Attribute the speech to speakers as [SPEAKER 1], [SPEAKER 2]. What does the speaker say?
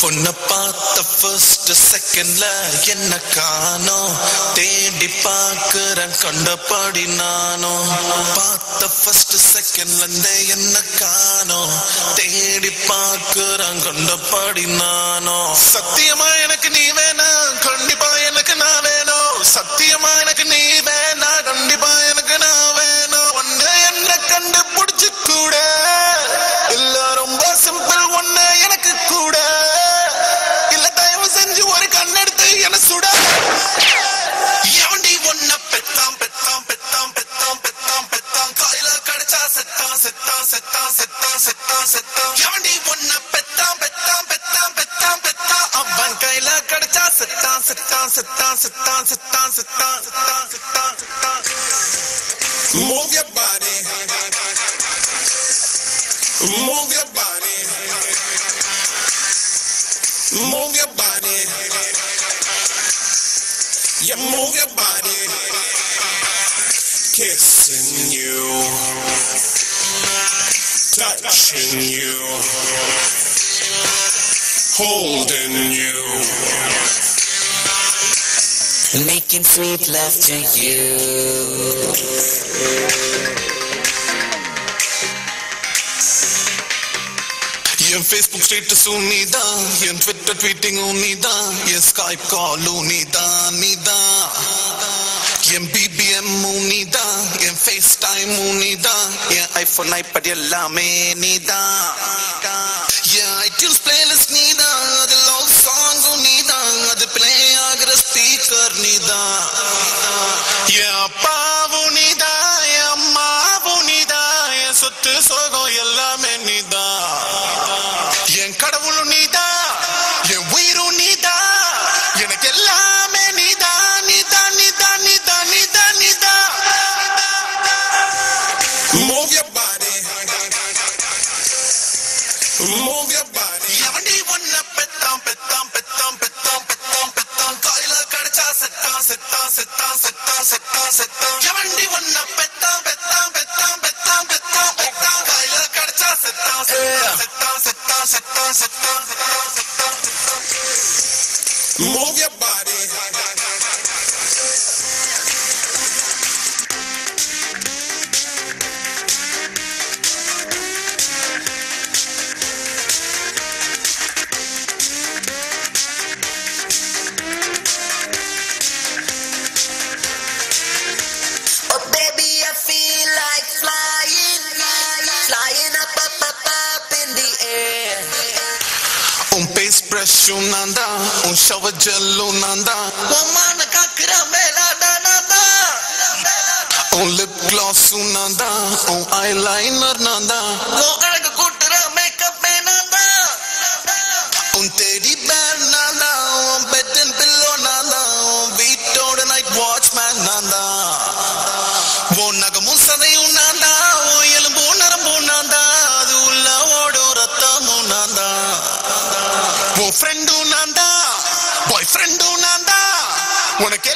[SPEAKER 1] உன்னை பார்த்த ஃபர்ஸ்ட் செகண்ட்ல என்ன காணோம், தேடி பார்க்கிறேன் கண்டபடி நானும். பார்த்த ஃபர்ஸ்ட் செகண்ட்ல இருந்தே என்ன காணோம், தேடி பார்க்கிறேன் கண்டபடி நானும். சத்தியமா எனக்கு நீ வேணும், கண்டிப்பா எனக்கு நான் வேணும். சத்தியமா எனக்கு நீ வேணா, கண்டிப்பா எனக்கு நான் வேணும். ஒன்னு என்ன கண்டுபிடிச்சு கூட இல்ல, ரொம்ப சிம்பிள் ஒன்னு எனக்கு கூட இல்ல, தயவு செஞ்சு ஒரு கண்ணெடுத்து என்ன சுட. எவண்டி ஒன்ன பெத்தாம் பெத்தாம் பெத்தாம் பெத்தாம் பெத்தாம் பெத்தாம், காயில கடிச்சா செத்தான் செத்தான் செத்தான் செத்தான் செத்தான் செத்தான். எவண்டி ஒன்ன பெத்தாம் பெத்தாம் பெத்தாம் பெத்தாம் பெத்தாம், அவன் கையில கடிச்சா செத்தான் செத்தான் செத்தான் செத்தான் செத்தான் செத்தான் செத்தான் செத்தான் செத்தான். Move your body, move your body, move your body, yeah, move your body. Kissing you, touching you, holding you,
[SPEAKER 2] making sweet love to you.
[SPEAKER 1] N Facebook ஸ்டேட்டஸும் நீதான், என் Twitter ட்வீட்டிங்கும் நீதான், என் Skype காலும் நீதான் நீதான். என் BBMமும் நீதான், என் FaceTimeமும் நீதான், என் iPhone iPad எல்லாமே நீதான். என் iTunes பிளேலிஸ்ட் நீதான், அது லவ் சாங்ஸும் நீதான், அது பிளே ஆகிற ஸ்பீக்கர் நீதான். என் அப்பாவும் நீதான், என் அம்மாவும் நீதான், என் சொத்து சோகம் எல்லாமே நீதான். என் கடவுளும் நீதான், என் உயிரும் நீதான், எனக்கு எல்லாமே நீதான் நீதான் நீதான் நீதான் நீதான் நீதான். Move your body, move your body. எவண்டி ஒன்ன பெத்தாம் பெத்தாம் பெத்தாம் பெத்தாம் பெத்தாம் பெத்தாம், காயில கடிச்சா செத்தான் செத்தான் செத்தான் செத்தான் செத்தான் செத்தான். எவண்டி ஒன்ன பெத்தாம் பெத்தாம் பெத்தாம் பெத்தாம் பெத்தாம் பெத்தாம், காயில கடிச்சா செத்தான் செத்தான் செத்தான் செத்தான் செத்தான் செத்தான் செத்தான் செத்தான். Move your body. Brushum nanda, shower jello nanda,
[SPEAKER 2] Woman kakra mela nanda,
[SPEAKER 1] lip gloss nanda, eyeliner nanda,
[SPEAKER 2] Gogarga kutra makeup nanda,
[SPEAKER 1] teddy bear nanda, bed and pillow nanda, Vito the night watchman nanda, nagamu sadayu nanda, elumbu narambu nanda, adu ulla odu rathamu nanda. Friend nanda, boyfriend nanda, உனக்கு